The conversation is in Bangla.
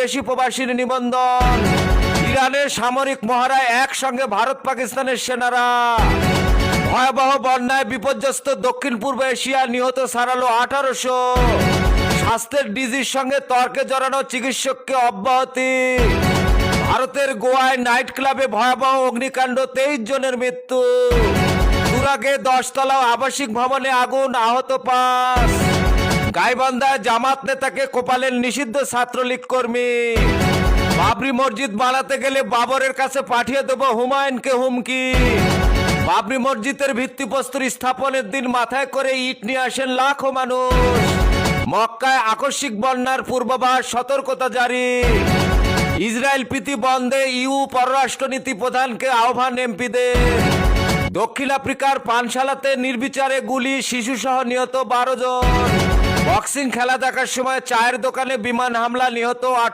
বেশি প্রবাসীর নিবন্ধন। ইরানের সামরিক মহড়ায় একসঙ্গে ভারত পাকিস্তানের সেনারা। ভয়াবহ বন্যায় বিপর্যস্ত দক্ষিণ পূর্ব এশিয়া, নিহত ছাড়ালো 1800। স্বাস্থ্যের ডিজির সঙ্গে তর্কে জড়ানো চিকিৎসককে অব্যাহতি। ভারতের গোয়ায় নাইট ক্লাবে ভয়াবহ অগ্নিকাণ্ড, 23 জনের মৃত্যু। তুরাগে 10 তলা আবাসিক ভবনে আগুন, আহত 5। গাইবান্ধায় জামাত নেতাকে কোপালেন নিষিদ্ধ ছাত্রলীগ কর্মী। বাবরি মসজিদ বানাতে গেলে বাবরের কাছে পাঠিয়ে দেব হুমায়ুনকে হুমকি। বাবরি মসজিদের ভিত্তিপ্রস্তর স্থাপনের দিন মাথায় করে ইট নিয়ে আসেন লাখো মানুষ। মক্কায় আকস্মিক বন্যার পূর্বাভাস, সতর্কতা জারি। ইসরায়েল প্রীতি বন্ধে ইউ পররাষ্ট্রনীতি প্রধানকে আহ্বান এমপিদের। দক্ষিণ আফ্রিকার পানশালাতে নির্বিচারে গুলি, শিশুসহ নিহত 12 জন। বক্সিং খেলা দেখার সময় চায়ের দোকানে বিমান হামলা, নিহত